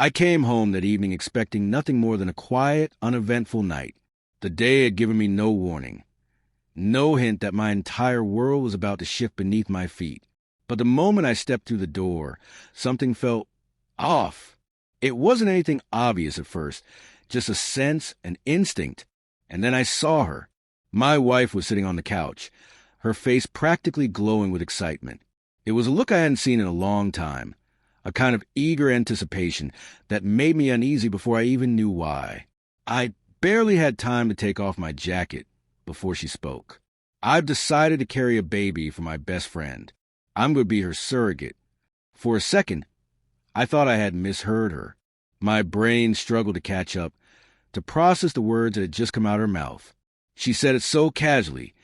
I came home that evening expecting nothing more than a quiet, uneventful night. The day had given me no warning, no hint that my entire world was about to shift beneath my feet. But the moment I stepped through the door, something felt off. It wasn't anything obvious at first, just a sense, an instinct. And then I saw her. My wife was sitting on the couch, her face practically glowing with excitement. It was a look I hadn't seen in a long time, a kind of eager anticipation that made me uneasy before I even knew why. I barely had time to take off my jacket before she spoke. "I've decided to carry a baby for my best friend. I'm going to be her surrogate." For a second, I thought I had misheard her. My brain struggled to catch up, to process the words that had just come out of her mouth. She said it so casually,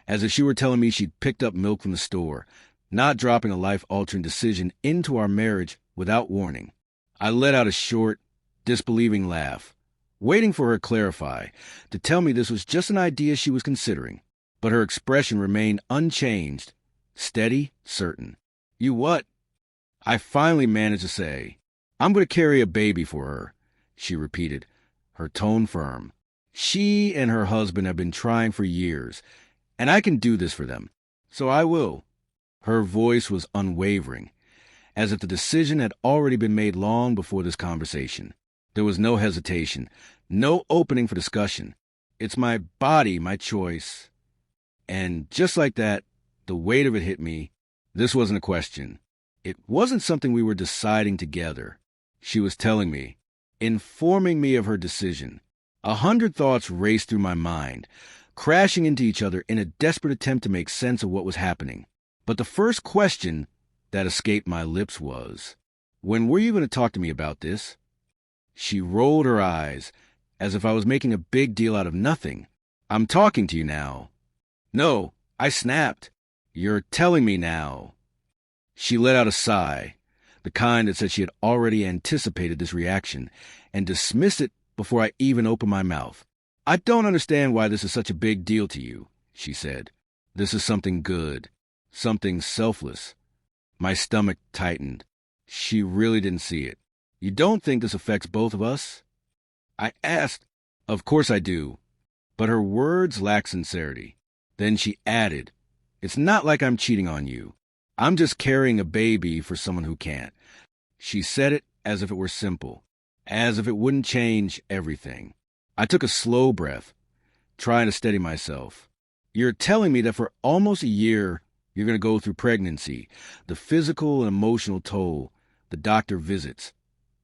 as if she were telling me she'd picked up milk from the store, not dropping a life-altering decision into our marriage without warning. I let out a short, disbelieving laugh, waiting for her to clarify, to tell me this was just an idea she was considering. But her expression remained unchanged, steady, certain. "You what?" I finally managed to say. "I'm going to carry a baby for her," she repeated, her tone firm. "She and her husband have been trying for years, and I can do this for them. So I will." Her voice was unwavering, as if the decision had already been made long before this conversation. There was no hesitation, no opening for discussion. "It's my body, my choice." And just like that, the weight of it hit me. This wasn't a question. It wasn't something we were deciding together. She was telling me, informing me of her decision. 100 thoughts raced through my mind, crashing into each other in a desperate attempt to make sense of what was happening. But the first question that escaped my lips was, "When were you going to talk to me about this?" She rolled her eyes, as if I was making a big deal out of nothing. "I'm talking to you now." "No," I snapped. "You're telling me now." She let out a sigh, the kind that said she had already anticipated this reaction, and dismissed it before I even opened my mouth. "I don't understand why this is such a big deal to you," she said. "This is something good, something selfless." My stomach tightened. She really didn't see it. "You don't think this affects both of us?" I asked. "Of course I do." But her words lacked sincerity. Then she added, "It's not like I'm cheating on you. I'm just carrying a baby for someone who can't." She said it as if it were simple, as if it wouldn't change everything. I took a slow breath, trying to steady myself. "You're telling me that for almost a year you're going to go through pregnancy, the physical and emotional toll, the doctor visits,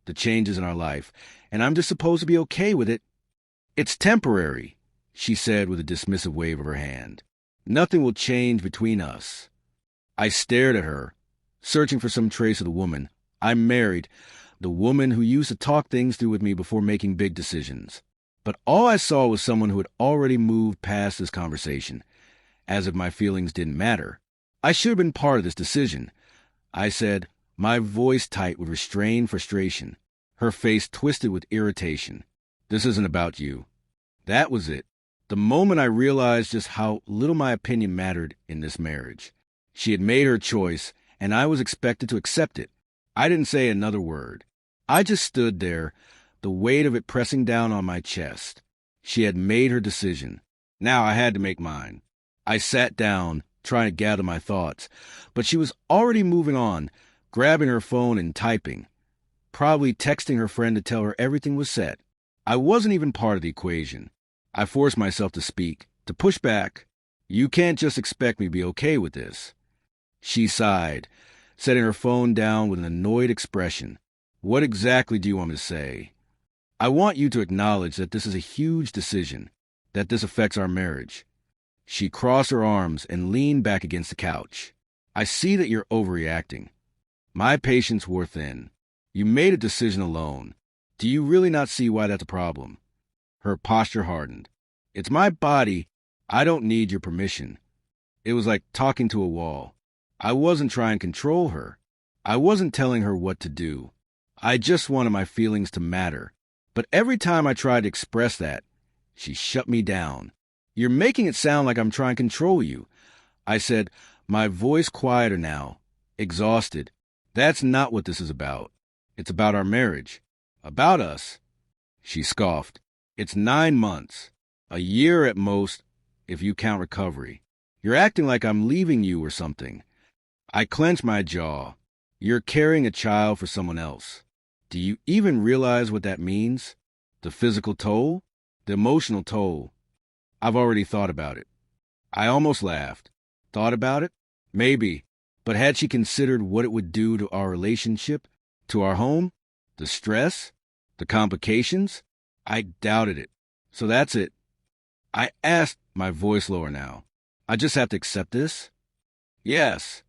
the changes in our life, and I'm just supposed to be okay with it?" "It's temporary," she said with a dismissive wave of her hand. "Nothing will change between us." I stared at her, searching for some trace of the woman I married, the woman who used to talk things through with me before making big decisions. But all I saw was someone who had already moved past this conversation, as if my feelings didn't matter. "I should have been part of this decision," I said, my voice tight with restrained frustration. Her face twisted with irritation. "This isn't about you." That was it. The moment I realized just how little my opinion mattered in this marriage. She had made her choice, and I was expected to accept it. I didn't say another word. I just stood there, the weight of it pressing down on my chest. She had made her decision. Now I had to make mine. I sat down, trying to gather my thoughts, but she was already moving on, grabbing her phone and typing, probably texting her friend to tell her everything was set. I wasn't even part of the equation. I forced myself to speak, to push back. "You can't just expect me to be okay with this." She sighed, setting her phone down with an annoyed expression. "What exactly do you want me to say?" "I want you to acknowledge that this is a huge decision, that this affects our marriage." She crossed her arms and leaned back against the couch. "I see that you're overreacting." My patience wore thin. "You made a decision alone. Do you really not see why that's a problem?" Her posture hardened. "It's my body. I don't need your permission." It was like talking to a wall. I wasn't trying to control her. I wasn't telling her what to do. I just wanted my feelings to matter. But every time I tried to express that, she shut me down. "You're making it sound like I'm trying to control you," I said, my voice quieter now, exhausted. "That's not what this is about. It's about our marriage." About us? She scoffed. It's 9 months. A year at most, if you count recovery. You're acting like I'm leaving you or something. I clench my jaw. You're carrying a child for someone else. Do you even realize what that means? The physical toll? The emotional toll? I've already thought about it. I almost laughed. Thought about it? Maybe. But had she considered what it would do to our relationship? To our home? The stress? The complications? I doubted it. So that's it. I asked, my voice lower now. I just have to accept this? Yes.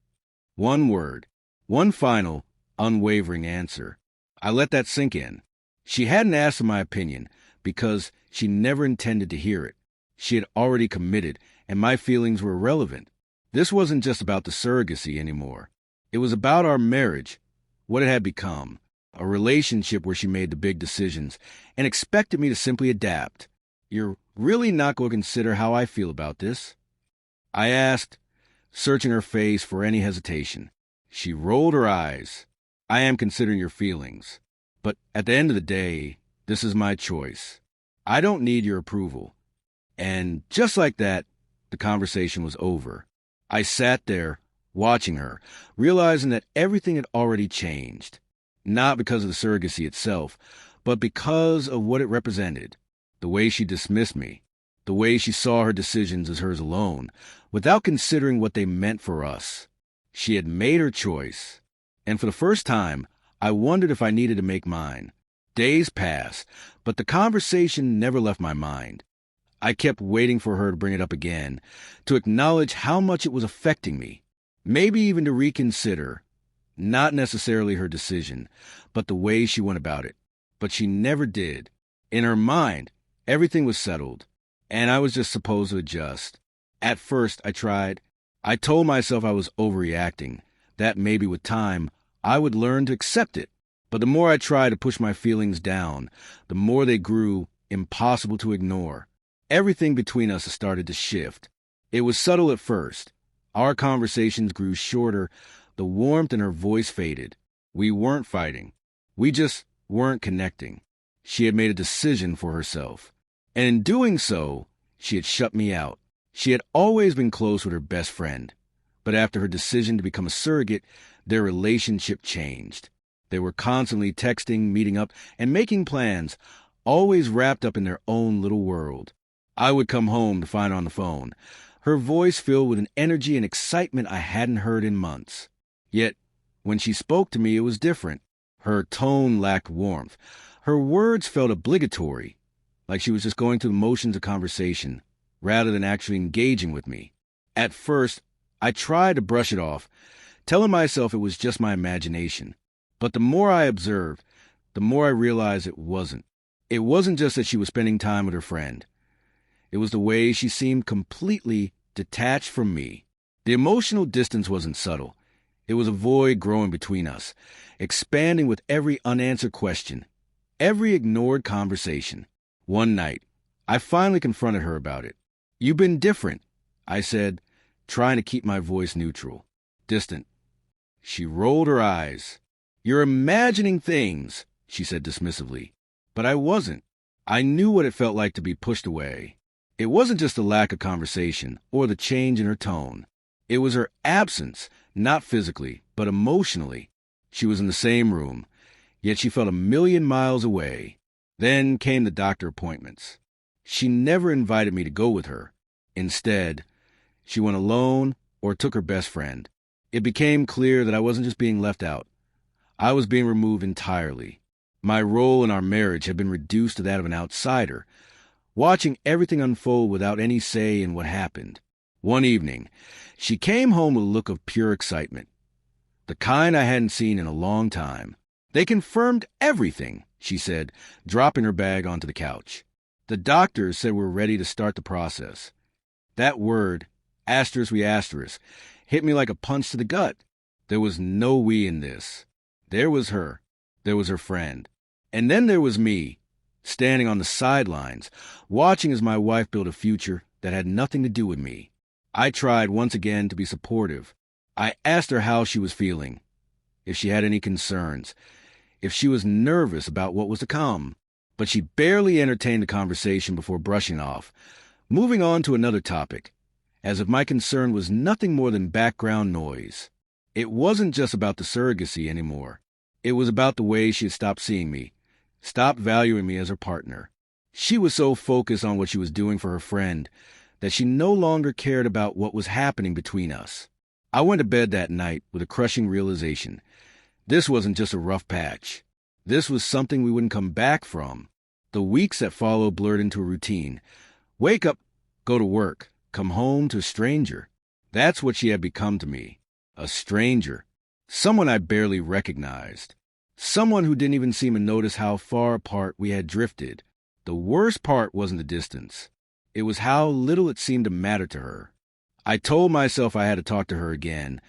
One word. One final, unwavering answer. I let that sink in. She hadn't asked for my opinion because she never intended to hear it. She had already committed, and my feelings were irrelevant. This wasn't just about the surrogacy anymore. It was about our marriage, what it had become, a relationship where she made the big decisions and expected me to simply adapt. You're really not going to consider how I feel about this? I asked, searching her face for any hesitation. She rolled her eyes. I am considering your feelings. But at the end of the day, this is my choice. I don't need your approval. And just like that, the conversation was over. I sat there, watching her, realizing that everything had already changed. Not because of the surrogacy itself, but because of what it represented. The way she dismissed me. The way she saw her decisions as hers alone, without considering what they meant for us. She had made her choice. And for the first time, I wondered if I needed to make mine. Days passed, but the conversation never left my mind. I kept waiting for her to bring it up again, to acknowledge how much it was affecting me. Maybe even to reconsider. Not necessarily her decision, but the way she went about it. But she never did. In her mind, everything was settled, and I was just supposed to adjust. At first, I tried. I told myself I was overreacting, that maybe with time, I would learn to accept it. But the more I tried to push my feelings down, the more they grew impossible to ignore. Everything between us started to shift. It was subtle at first. Our conversations grew shorter. The warmth in her voice faded. We weren't fighting. We just weren't connecting. She had made a decision for herself. And in doing so, she had shut me out. She had always been close with her best friend. But after her decision to become a surrogate, their relationship changed. They were constantly texting, meeting up, and making plans, always wrapped up in their own little world. I would come home to find her on the phone, her voice filled with an energy and excitement I hadn't heard in months. Yet, when she spoke to me, it was different. Her tone lacked warmth. Her words felt obligatory, like she was just going through the motions of conversation, rather than actually engaging with me. At first, I tried to brush it off, telling myself it was just my imagination. But the more I observed, the more I realized it wasn't. It wasn't just that she was spending time with her friend. It was the way she seemed completely detached from me. The emotional distance wasn't subtle. It was a void growing between us, expanding with every unanswered question, every ignored conversation. One night, I finally confronted her about it. "You've been different," I said, trying to keep my voice neutral, distant. She rolled her eyes. "You're imagining things," she said dismissively. But I wasn't. I knew what it felt like to be pushed away. It wasn't just the lack of conversation or the change in her tone. It was her absence, not physically, but emotionally. She was in the same room, yet she felt a million miles away. Then came the doctor appointments. She never invited me to go with her. Instead, she went alone or took her best friend. It became clear that I wasn't just being left out. I was being removed entirely. My role in our marriage had been reduced to that of an outsider, watching everything unfold without any say in what happened. One evening, she came home with a look of pure excitement, the kind I hadn't seen in a long time. "They confirmed everything," she said, dropping her bag onto the couch. "The doctors said we're ready to start the process." That word, **, hit me like a punch to the gut. There was no we in this. There was her. There was her friend. And then there was me, standing on the sidelines, watching as my wife built a future that had nothing to do with me. I tried once again to be supportive. I asked her how she was feeling, if she had any concerns, if she was nervous about what was to come. But she barely entertained the conversation before brushing off, moving on to another topic, as if my concern was nothing more than background noise. It wasn't just about the surrogacy anymore. It was about the way she had stopped seeing me, stopped valuing me as her partner. She was so focused on what she was doing for her friend that she no longer cared about what was happening between us. I went to bed that night with a crushing realization. This wasn't just a rough patch. This was something we wouldn't come back from. The weeks that followed blurred into a routine. Wake up, go to work, come home to a stranger. That's what she had become to me. A stranger. Someone I barely recognized. Someone who didn't even seem to notice how far apart we had drifted. The worst part wasn't the distance. It was how little it seemed to matter to her. I told myself I had to talk to her again,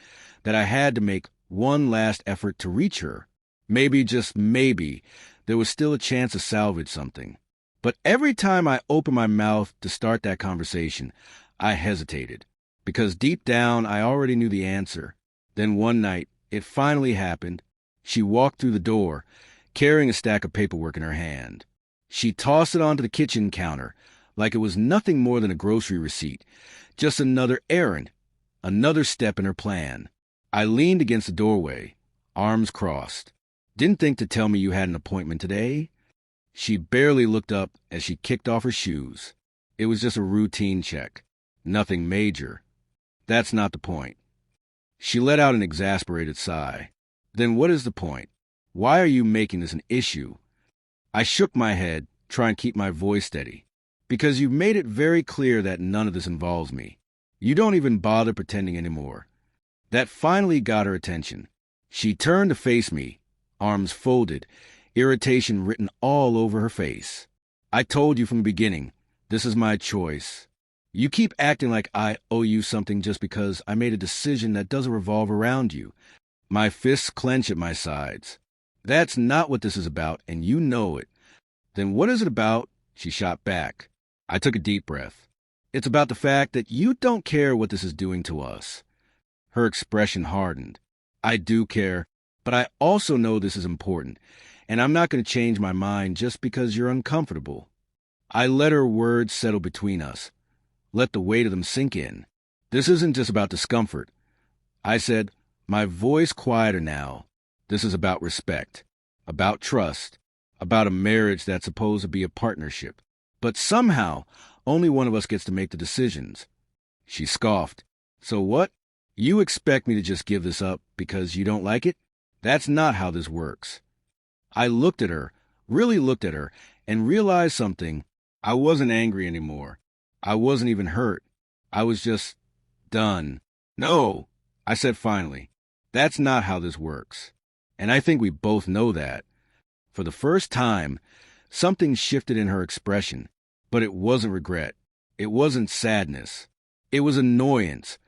that I had to make one last effort to reach her. Maybe, just maybe, there was still a chance to salvage something. But every time I opened my mouth to start that conversation, I hesitated, because deep down I already knew the answer. Then one night, it finally happened. She walked through the door, carrying a stack of paperwork in her hand. She tossed it onto the kitchen counter, like it was nothing more than a grocery receipt, just another errand, another step in her plan. I leaned against the doorway, arms crossed. Didn't think to tell me you had an appointment today? She barely looked up as she kicked off her shoes. It was just a routine check. Nothing major. That's not the point. She let out an exasperated sigh. Then what is the point? Why are you making this an issue? I shook my head, trying to keep my voice steady. Because you've made it very clear that none of this involves me. You don't even bother pretending anymore. That finally got her attention. She turned to face me, arms folded, irritation written all over her face. I told you from the beginning, this is my choice. You keep acting like I owe you something just because I made a decision that doesn't revolve around you. My fists clench at my sides. That's not what this is about, and you know it. Then what is it about? She shot back. I took a deep breath. It's about the fact that you don't care what this is doing to us. Her expression hardened. I do care, but I also know this is important, and I'm not going to change my mind just because you're uncomfortable. I let her words settle between us. Let the weight of them sink in. This isn't just about discomfort. I said, my voice quieter now. This is about respect, about trust, about a marriage that's supposed to be a partnership. But somehow, only one of us gets to make the decisions. She scoffed. So what? You expect me to just give this up because you don't like it? That's not how this works. I looked at her, really looked at her, and realized something. I wasn't angry anymore. I wasn't even hurt. I was just done. No, I said finally. That's not how this works. And I think we both know that. For the first time, something shifted in her expression, but it wasn't regret. It wasn't sadness. It was annoyance,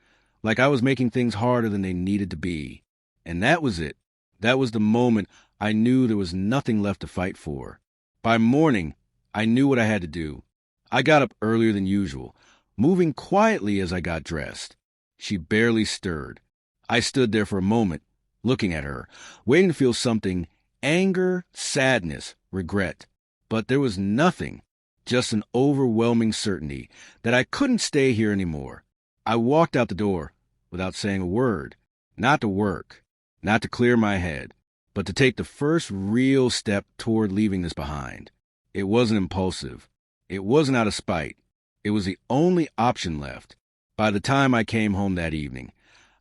like I was making things harder than they needed to be. And that was it. That was the moment I knew there was nothing left to fight for. By morning, I knew what I had to do. I got up earlier than usual, moving quietly as I got dressed. She barely stirred. I stood there for a moment, looking at her, waiting to feel something, anger, sadness, regret. But there was nothing, just an overwhelming certainty that I couldn't stay here anymore. I walked out the door without saying a word, not to work, not to clear my head, but to take the first real step toward leaving this behind. It wasn't impulsive. It wasn't out of spite. It was the only option left. By the time I came home that evening,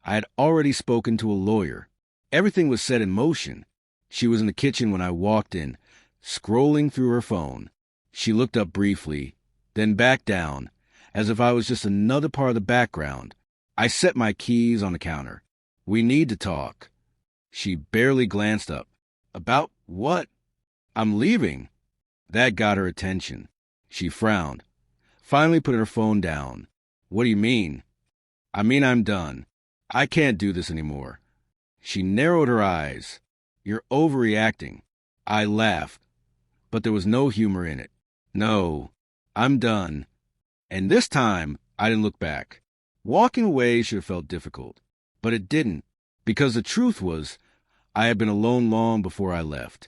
I had already spoken to a lawyer. Everything was set in motion. She was in the kitchen when I walked in, scrolling through her phone. She looked up briefly, then back down, as if I was just another part of the background. I set my keys on the counter. We need to talk. She barely glanced up. About what? I'm leaving. That got her attention. She frowned, finally put her phone down. What do you mean? I mean I'm done. I can't do this anymore. She narrowed her eyes. You're overreacting. I laughed, but there was no humor in it. No, I'm done. And this time, I didn't look back. Walking away should have felt difficult, but it didn't, because the truth was, I had been alone long before I left.